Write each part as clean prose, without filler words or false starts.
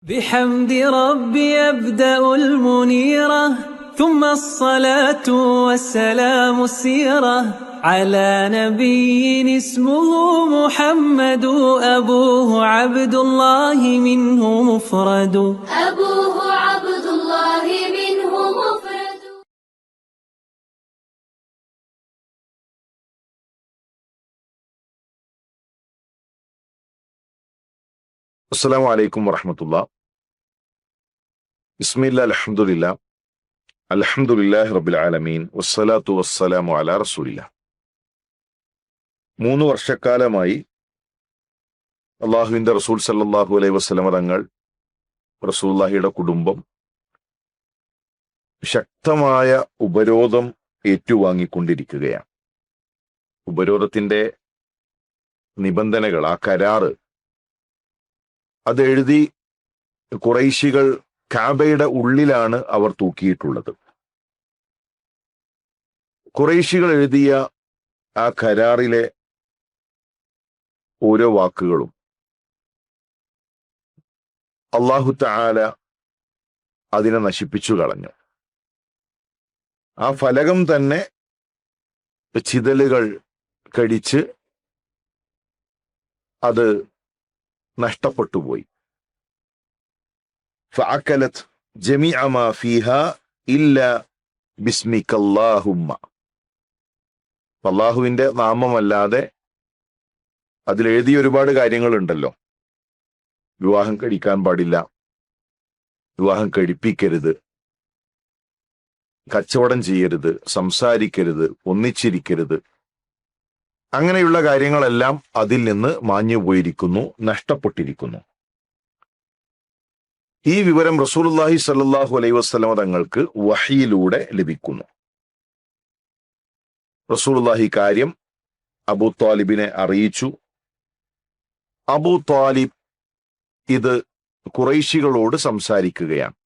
بحمد ربي أبدأ المنيرة ثم الصلاة والسلام السيرة على نبي اسمه محمد أبوه عبد الله منه مفرد أبوه عبد الله منه مفرد. അസ്സലാമു അലൈക്കും വറഹ്മത്തുള്ളാഹി. ബിസ്മില്ലാഹിൽ അൽഹംദുലില്ലാഹ് അൽഹംദുലില്ലാഹി റബ്ബിൽ ആലമീൻ വസ്സലാത്തു വസ്സലാമു അലാ റസൂലില്ലാഹ്. 3 വർഷക്കാലമായി അള്ളാഹുവിന്റെ റസൂൽ സല്ലല്ലാഹു അലൈഹി വസല്ലമ തങ്ങൾ, റസൂലുള്ളാഹിയുടെ കുടുംബം ശക്തമായ ഉപരോധം ഏറ്റുവാങ്ങിക്കൊണ്ടിരിക്കുകയാണ്. ഉപരോധത്തിന്റെ നിബന്ധനകൾ, ആ കരാറ് അതെഴുതി ഖുറൈശികൾ കഅബയുടെ ഉള്ളിലാണ് അവർ തൂക്കിയിട്ടുള്ളത്. ഖുറൈശികൾ എഴുതിയ ആ കരാറിലെ ഓരോ വാക്കുകളും അല്ലാഹു തആല അതിനെ നശിപ്പിച്ചു കളഞ്ഞു. ആ ഫലകം തന്നെ ചിതലുകൾ കടിച്ച് അത് നഷ്ടപ്പെട്ടുപോയി. ഫഅകലത് ജമീഅ മാ ഫീഹാ ഇല്ലാ ബിസ്മിക്കല്ലാഹുമ്മ. അല്ലാഹുവിന്റെ നാമമല്ലാതെ അതിലെഴുതിയ ഒരുപാട് കാര്യങ്ങളുണ്ടല്ലോ. വിവാഹം കഴിക്കാൻ പാടില്ല, വിവാഹം കഴിപ്പിക്കരുത്, കച്ചവടം ചെയ്യരുത്, സംസാരിക്കരുത്, ഒന്നിച്ചിരിക്കരുത്, അങ്ങനെയുള്ള കാര്യങ്ങളെല്ലാം അതിൽ നിന്ന് മാഞ്ഞു പോയിരിക്കുന്നു, നഷ്ടപ്പെട്ടിരിക്കുന്നു. ഈ വിവരം റസൂലുള്ളാഹി സ്വല്ലല്ലാഹു അലൈഹി വസല്ലമ തങ്ങൾക്ക് വഹയിലൂടെ ലഭിക്കുന്നു. റസൂലുള്ളാഹി കാര്യം അബൂ ത്വാലിബിനെ അറിയിച്ചു. അബൂ ത്വാലിബ് ഇത് ഖുറൈശികളോട് സംസാരിക്കുകയാണ്.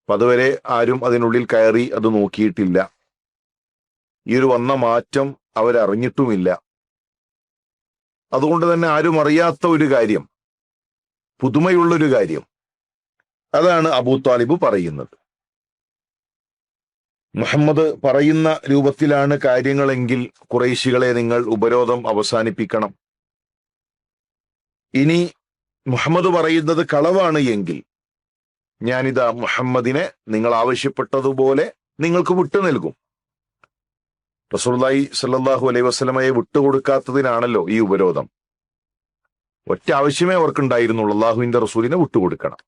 അതുവരെ ആരും അതിനുള്ളിൽ കയറി അത് നോക്കിയിട്ടില്ല. ഈ ഒരു വന്ന മാറ്റം അവരറിഞ്ഞിട്ടുമില്ല. അതുകൊണ്ട് തന്നെ ആരും അറിയാത്ത ഒരു കാര്യം, പുതുമയുള്ളൊരു കാര്യം, അതാണ് അബൂ ത്വാലിബ് പറയുന്നത്. മുഹമ്മദ് പറയുന്ന രൂപത്തിലാണ് കാര്യങ്ങളെങ്കിൽ ഖുറൈശികളെ നിങ്ങൾ ഉപരോധം അവസാനിപ്പിക്കണം. ഇനി മുഹമ്മദ് പറയുന്നത് കളവാണ് എങ്കിൽ ഞാനിതാ മുഹമ്മദിനെ നിങ്ങൾ ആവശ്യപ്പെട്ടതുപോലെ നിങ്ങൾക്ക് വിട്ടു നൽകും. റസൂലുള്ളാഹി സ്വല്ലല്ലാഹു അലൈഹി വസല്ലമയെ വിട്ടുകൊടുക്കാത്തതിനാണല്ലോ ഈ ഉപരോധം. ഒറ്റ ആവശ്യമേ അവർക്കുണ്ടായിരുന്നുള്ളൂ, അള്ളാഹുവിന്റെ റസൂലിനെ വിട്ടുകൊടുക്കണം.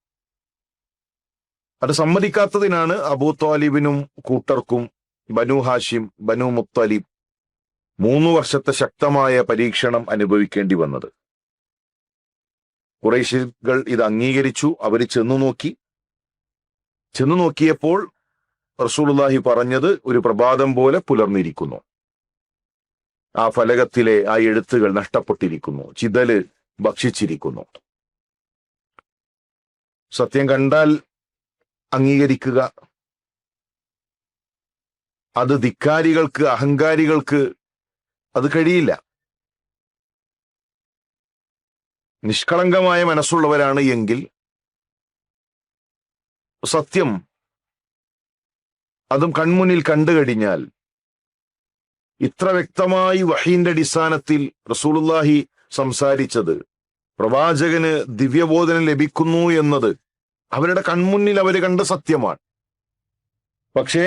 അത് സമ്മതിക്കാത്തതിനാണ് അബൂ ത്വാലിബിനും കൂട്ടർക്കും, ബനു ഹാഷിം, ബനു മുത്തലിബ് 3 വർഷത്തെ ശക്തമായ പരീക്ഷണം അനുഭവിക്കേണ്ടി വന്നത്. ഖുറൈശികൾ ഇത് അംഗീകരിച്ചു. അവർ ചെന്നു നോക്കിയപ്പോൾ റസൂലുള്ളാഹി പറഞ്ഞത് ഒരു പ്രഭാതം പോലെ പുലർന്നിരിക്കുന്നു. ആ ഫലകത്തിലെ ആ എഴുത്തുകൾ നഷ്ടപ്പെട്ടിരിക്കുന്നു, ചിതല് ഭക്ഷിച്ചിരിക്കുന്നു. സത്യം കണ്ടാൽ അംഗീകരിക്കുക, അത് ധിക്കാരികൾക്ക്, അഹങ്കാരികൾക്ക് അത് കഴിയില്ല. നിഷ്കളങ്കമായ മനസ്സുള്ളവരാണ് എങ്കിൽ സത്യം അതും കൺമുന്നിൽ കണ്ടു കഴിഞ്ഞാൽ, ഇത്ര വ്യക്തമായി വഹീന്റെ അടിസ്ഥാനത്തിൽ റസൂലുള്ളാഹി സംസാരിച്ചത്, പ്രവാചകന് ദിവ്യബോധനം ലഭിക്കുന്നു എന്നത് അവരുടെ കൺമുന്നിൽ അവർ കണ്ട സത്യമാണ്. പക്ഷേ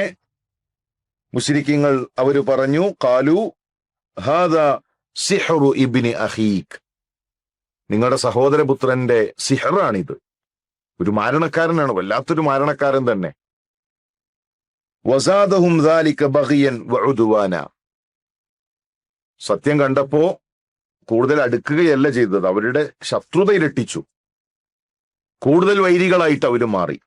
മുശ്രിക്കീങ്ങൾ അവര് പറഞ്ഞു, ഖാലു ഹാദാ സിഹ്റു ഇബ്നി അഖീഖ്, നിങ്ങളുടെ സഹോദരപുത്രന്റെ സിഹറാണിത്. ഒരു മാരണക്കാരനാണ്, വല്ലാത്തൊരു മാരണക്കാരൻ തന്നെ. വസാദഹും ദാലിക ബഗിയൻ വഉദ്വാന. സത്യം കണ്ടപ്പോ കൂടുതൽ അടുക്കുകയല്ല ചെയ്തത്, അവരുടെ ശത്രുത ഇരട്ടിച്ചു, കൂടുതൽ വൈരികളായിട്ട് അവർ മാറി.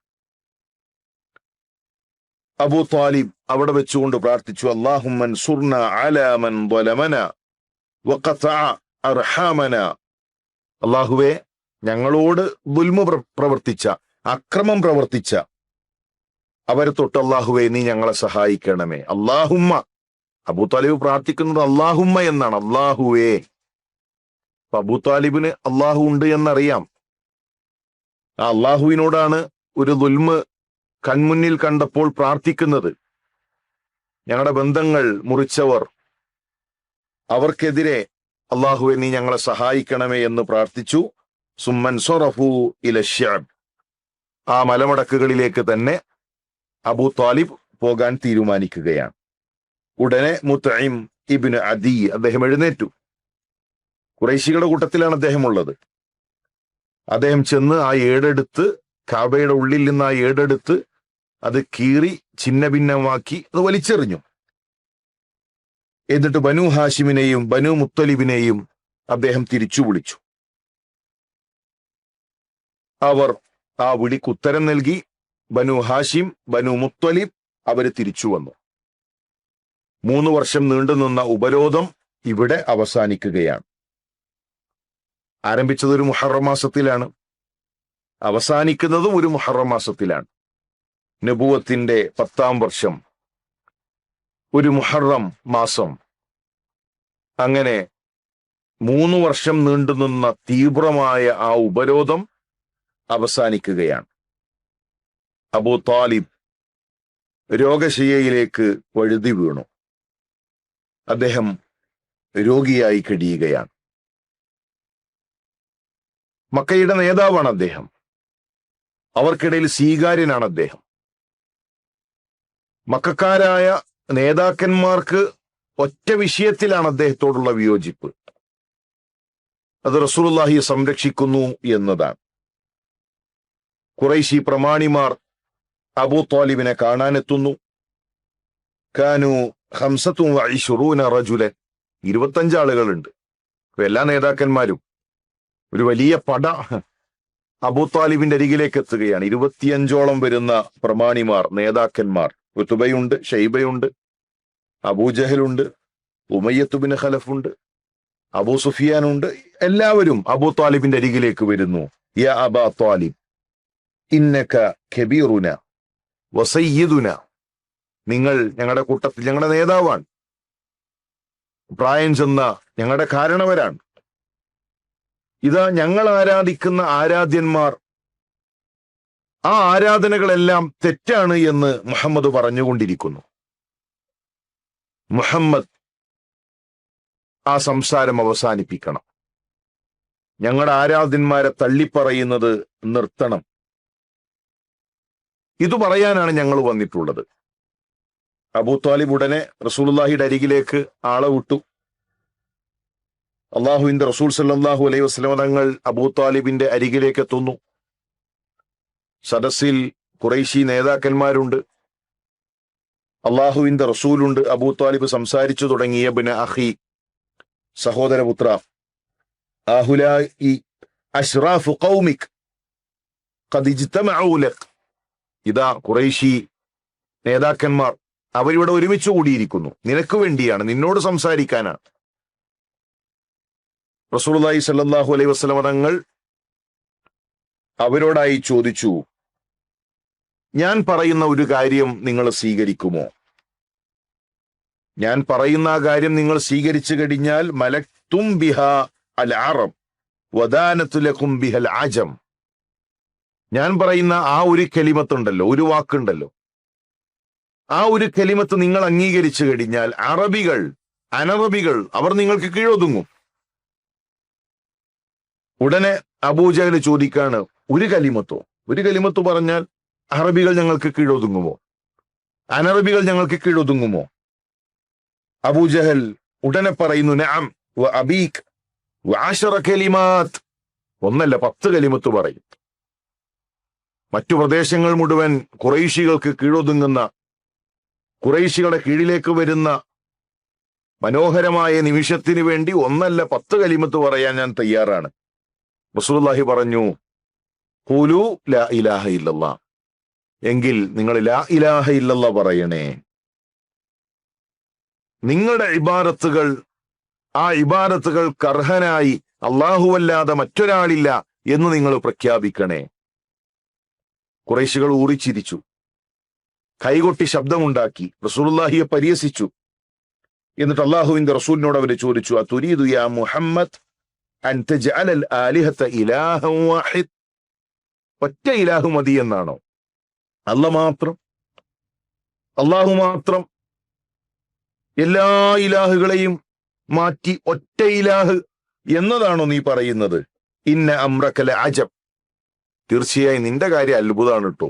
അബൂ ത്വാലിബ് അവിടെ വെച്ചുകൊണ്ട് പ്രാർത്ഥിച്ചു, അല്ലാഹുമ്മ അൻസുർന അലാ മൻ ളലമന വഖതഅ അർഹാമന. അല്ലാഹുവേ, ഞങ്ങളോട് ദുൽമ പ്രവർത്തിച്ച, അക്രമം പ്രവർത്തിച്ച അവരെ തൊട്ട് അല്ലാഹുവേ നീ ഞങ്ങളെ സഹായിക്കണമേ. അല്ലാഹുമ്മ, അബൂ ത്വാലിബ് പ്രാർത്ഥിക്കുന്നത് അല്ലാഹുമ്മ എന്നാണ്, അല്ലാഹുവേ. അബൂ ത്വാലിബിന് അല്ലാഹു ഉണ്ട് എന്നറിയാം. ആ അള്ളാഹുവിനോടാണ് ഒരു ദുൽമ് കൺമുന്നിൽ കണ്ടപ്പോൾ പ്രാർത്ഥിക്കുന്നത്. ഞങ്ങളുടെ ബന്ധങ്ങൾ മുറിച്ചവർ, അവർക്കെതിരെ അള്ളാഹുവെ നീ ഞങ്ങളെ സഹായിക്കണമേ എന്ന് പ്രാർത്ഥിച്ചു. സുമ്മൻ സറഫു ഇല ശഅബ്, ആ മലമടക്കുകളിലേക്ക് തന്നെ അബൂ ത്വാലിബ് പോകാൻ തീരുമാനിക്കുകയാണ്. ഉടനെ മുത്ഇം ഇബ്നു അദി അദ്ദേഹം എഴുന്നേറ്റു. ഖുറൈശികളുടെ കൂട്ടത്തിലാണ് അദ്ദേഹം ഉള്ളത്. അദ്ദേഹം ചെന്ന് ആ ഏടെടുത്ത്, കഅബയുടെ ഉള്ളിൽ നിന്ന് ആ ഏടെടുത്ത് അത് കീറി ഛിന്ന ഭിന്നമാക്കി അത് വലിച്ചെറിഞ്ഞു. എന്നിട്ട് ബനു ഹാഷിമിനെയും ബനു മുത്തലിബിനെയും അദ്ദേഹം തിരിച്ചു വിളിച്ചു. അവർ ആ വിളിക്ക് ഉത്തരം നൽകി. ബനു ഹാഷിം, ബനു മുത്തലിബ് അവര് തിരിച്ചു വന്നു. 3 വർഷം നീണ്ടുനിന്ന ഉപരോധം ഇവിടെ അവസാനിക്കുകയാണ്. ആരംഭിച്ചത് ഒരു മുഹറം മാസത്തിലാണ്, അവസാനിക്കുന്നതും ഒരു മുഹറം മാസത്തിലാണ്. നബുവത്തിന്റെ 10ാം വർഷം, ഒരു മുഹറം മാസം. അങ്ങനെ 3 വർഷം നീണ്ടുനിന്ന തീവ്രമായ ആ ഉപരോധം അവസാനിക്കുകയാണ്. അബൂ ത്വാലിബ് രോഗശയ്യയിലേക്ക് വഴുതി വീണു. അദ്ദേഹം രോഗിയായി കഴിയുകയാണ്. മക്കയുടെ നേതാവാണ് അദ്ദേഹം. അവർക്കിടയിൽ സ്വീകാര്യനാണ് അദ്ദേഹം. മക്കക്കാരായ നേതാക്കന്മാർക്ക് ഒറ്റ വിഷയത്തിലാണ് അദ്ദേഹത്തോടുള്ള വിയോജിപ്പ്. അത് റസൂലുള്ളാഹിയെ സംരക്ഷിക്കുന്നു എന്നതാണ്. ഖുറൈശി പ്രമാണിമാർ അബൂ ത്വാലിബിനെ കാണാനെത്തുന്നു. കാനു 25 റജുലൻ, 25 ആളുകളുണ്ട്. എല്ലാ നേതാക്കന്മാരും ഒരു വലിയ പട അബൂ ത്വാലിബിന്റെ അരികിലേക്ക് എത്തുകയാണ്. 25ഓളം വരുന്ന പ്രമാണിമാർ, നേതാക്കന്മാർ. ഉത്ബയുണ്ട്, ഷൈബയുണ്ട്, അബൂജഹലുണ്ട്, ഉമയ്യത്ത് ബിൻ ഖലഫുണ്ട്, അബൂ സുഫിയാനുണ്ട്. എല്ലാവരും അബൂ ത്വാലിബിന്റെ അരികിലേക്ക് വരുന്നു. യാ അബാ ത്വാലിബ് ഇന്നക കബീറുന വസയ്യിദുന, നിങ്ങൾ ഞങ്ങളുടെ കൂട്ടത്തിൽ ഞങ്ങളുടെ നേതാവാണ്, പ്രായം ചെന്ന ഞങ്ങളുടെ കാരണവരാണ്. ഇതാ ഞങ്ങൾ ആരാധിക്കുന്ന ആരാധ്യന്മാർ, ആ ആരാധനകളെല്ലാം തെറ്റാണ് എന്ന് മുഹമ്മദ് പറഞ്ഞുകൊണ്ടിരിക്കുന്നു. മുഹമ്മദ് ആ സംസാരം അവസാനിപ്പിക്കണം. ഞങ്ങളുടെ ആരാധ്യന്മാരെ തള്ളിപ്പറയുന്നത് നിർത്തണം. ഇത് പറയാനാണ് ഞങ്ങൾ വന്നിട്ടുള്ളത്. അബൂ ത്വാലിബ് ഉടനെ റസൂലുള്ളാഹിയുടെ അരികിലേക്ക് ആളെ വിട്ടു. അള്ളാഹുവിന്റെ റസൂൽ സല്ലല്ലാഹു അലൈഹി വസല്ലം തങ്ങൾ അബൂ ത്വാലിബിന്റെ അരികിലേക്ക് എത്തുന്നു. സദസ്സിൽ ഖുറൈശി നേതാക്കന്മാരുണ്ട്, അള്ളാഹുവിന്റെ റസൂലുണ്ട്. അബൂ ത്വാലിബ് സംസാരിച്ചു തുടങ്ങി. ഇബ്ന അഖി, സഹോദരപുത്ര, അഹുലായി അശ്റാഫു ഖൗമിക് ഖദ് ഇജ്തമഉ ലക്, ഇതാ ഖുറൈശി നേതാക്കന്മാർ അവരിവിടെ ഒരുമിച്ച് കൂടിയിരിക്കുന്നു, നിനക്ക് വേണ്ടിയാണ്, നിന്നോട് സംസാരിക്കാനാണ്. റസൂലുള്ളാഹി സ്വല്ലല്ലാഹു അലൈഹി വസല്ലം തങ്ങൾ അവരോടായി ചോദിച്ചു, ഞാൻ പറയുന്ന ഒരു കാര്യം നിങ്ങൾ സ്വീകരിക്കുമോ? ഞാൻ പറയുന്ന ആ കാര്യം നിങ്ങൾ സ്വീകരിച്ചു കഴിഞ്ഞാൽ മലക്തും ബിഹ അൽ അറബ് വദാനതു ലകും ബിഹൽ അജം. ഞാൻ പറയുന്ന ആ ഒരു കലിമത്തുണ്ടല്ലോ, ഒരു വാക്കുണ്ടല്ലോ, ആ ഒരു കലിമത്ത് നിങ്ങൾ അംഗീകരിച്ചു കഴിഞ്ഞാൽ അറബികൾ, അനറബികൾ അവർ നിങ്ങൾക്ക് കീഴൊതുങ്ങും. ഉടനെ അബൂജഹൽ ചോദിക്കാണ്, ഒരു കലിമത്തോ? ഒരു കലിമത്ത് പറഞ്ഞാൽ അറബികൾ ഞങ്ങൾക്ക് കീഴൊതുങ്ങുമോ? അനറബികൾ ഞങ്ങൾക്ക് കീഴൊതുങ്ങുമോ? അബൂജഹൽ ഉടനെ പറയുന്നു, നഅം വ അബീക് വ 10 കലിമാത്ത്, ഒന്നല്ല 10 കലിമത്ത് പറയും. മറ്റു പ്രദേശങ്ങൾ മുഴുവൻ ഖുറൈശികൾക്ക് കീഴൊതുങ്ങുന്ന, ഖുറൈശികളുടെ കീഴിലേക്ക് വരുന്ന മനോഹരമായ നിമിഷത്തിന് വേണ്ടി ഒന്നല്ല 10 കലിമത്ത് പറയാൻ ഞാൻ തയ്യാറാണ്. റസൂലുള്ളാഹി പറഞ്ഞു, ഖൂലു ലാ ഇലാഹ ഇല്ലല്ലാഹ്, എങ്കിൽ നിങ്ങൾ ലാ ഇലാഹ ഇല്ലല്ലാഹ് പറയണേ. നിങ്ങളുടെ ഇബാദത്തുകൾ, ആ ഇബാദത്തുകൾക്ക് അർഹനായി അല്ലാഹുവല്ലാതെ മറ്റൊരാളില്ല എന്ന് നിങ്ങൾ പ്രഖ്യാപിക്കണേ. ഖുറൈശികൾ ഊറിച്ചിരിച്ചു, കൈകൊട്ടി ശബ്ദമുണ്ടാക്കി, റസൂലുള്ളാഹിയെ പരിഹസിച്ചു. എന്നിട്ട് അല്ലാഹുവിന്റെ റസൂലിനോട് അവർ ചോദിച്ചു, അതുരീദു യാ മുഹമ്മദ് അൻ തജ്അലൽ ആലിഹത ഇലാഹൻ വാഹിദ് ഒറ്റ ഇലാഹു മതി എന്നാണോ? അള്ളാഹു മാത്രം എല്ലാ ഇലാഹുകളെയും മാറ്റി ഒറ്റ ഇലാഹ് എന്നതാണോ നീ പറയുന്നത്? ഇന്ന അംറകല അജബ്, തീർച്ചയായും നിന്റെ കാര്യം അത്ഭുതമാണ് കേട്ടോ.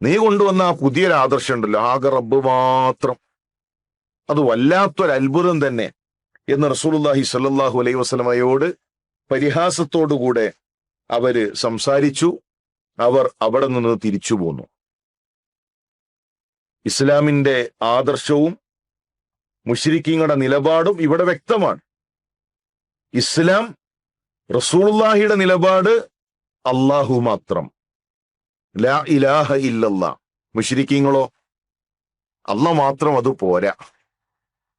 നീ കൊണ്ടുവന്ന ആ പുതിയൊരു ആദർശം ഉണ്ടല്ലോ, ആകെ റബ്ബ് മാത്രം, അത് വല്ലാത്തൊരു അത്ഭുതം തന്നെ എന്ന് റസൂലുള്ളാഹി സ്വല്ലല്ലാഹു അലൈഹി വസല്ലമയോട് പരിഹാസത്തോടുകൂടെ അവര് സംസാരിച്ചു. അവർ അവിടെ നിന്ന് തിരിച്ചു പോന്നു. ഇസ്ലാമിന്റെ ആദർശവും മുശ്രിക്കീങ്ങളുടെ നിലപാടും ഇവിടെ വ്യക്തമാണ്. ഇസ്ലാം, റസൂലുള്ളാഹിയുടെ നിലപാട് അല്ലാഹു മാത്രം, ലാ ഇലാഹ ഇല്ലല്ലാഹ്. മുശ്രിക്കീങ്ങളോ, അല്ലാഹ് മാത്രം അത് പോരാ,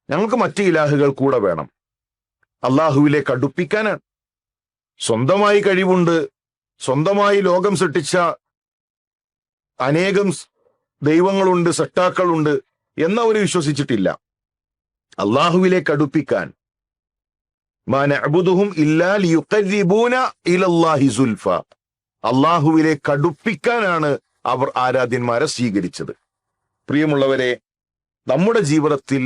ഞങ്ങൾക്ക് മറ്റ് ഇലാഹുകൾ കൂടെ വേണം. അല്ലാഹുവിലേക്ക് അടുപ്പിക്കാനാണ്. സ്വന്തമായി കഴിവുണ്ട്, സ്വന്തമായി ലോകം സൃഷ്ടിച്ച അനേകം ദൈവങ്ങളുണ്ട്, സട്ടാക്കളുണ്ട് എന്നവർ വിശ്വസിച്ചിട്ടില്ല. അല്ലാഹുവിലേക്ക് അടുപ്പിക്കാൻ, മാ നഅ്ബുദുഹും ഇല്ലാ ലിയുഖർരിബൂന ഇലല്ലാഹി സുൽഫ, അല്ലാഹുവിലേക്ക് അടുപ്പിക്കാനാണ് അവർ ആരാധ്യന്മാരെ സ്വീകരിച്ചത്. പ്രിയമുള്ളവരെ, നമ്മുടെ ജീവിതത്തിൽ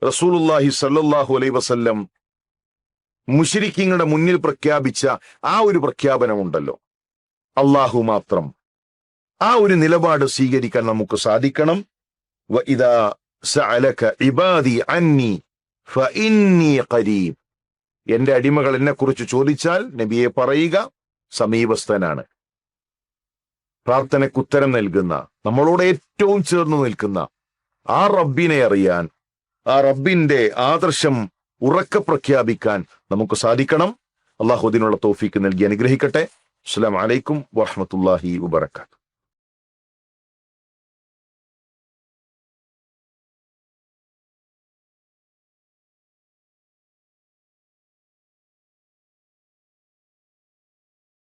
റസൂലുള്ളാഹി സ്വല്ലല്ലാഹു അലൈഹി വസല്ലം മുശ്രിക്കീങ്ങളുടെ മുന്നിൽ പ്രഖ്യാപിച്ച ആ ഒരു പ്രഖ്യാപനമുണ്ടല്ലോ, അല്ലാഹു മാത്രം, ആ ഒരു നിലപാട് സ്വീകരിക്കാൻ നമുക്ക് സാധിക്കണം. വഇദാ സഅലക ഇബാദി അന്നി ഫഇന്നി ഖരീബ്, എന്റെ അടിമകൾ എന്നെ കുറിച്ച് ചോദിച്ചാൽ നബിയെ പറയുക, സമീപസ്ഥനാണ്. പ്രാർത്ഥനയ്ക്ക് ഉത്തരം നൽകുന്ന, നമ്മളോട് ഏറ്റവും ചേർന്ന് നിൽക്കുന്ന ആ റബ്ബിനെ അറിയാൻ, ആ റബ്ബിന്റെ ആദർശം ഉറക്കെ പ്രഖ്യാപിക്കാൻ നമുക്ക് സാധിക്കണം. അല്ലാഹു അതിനുള്ള തൗഫീക്ക് നൽകി അനുഗ്രഹിക്കട്ടെ. അസ്സലാമു അലൈക്കും വറഹ്മത്തുള്ളാഹി വബറകാതുഹു.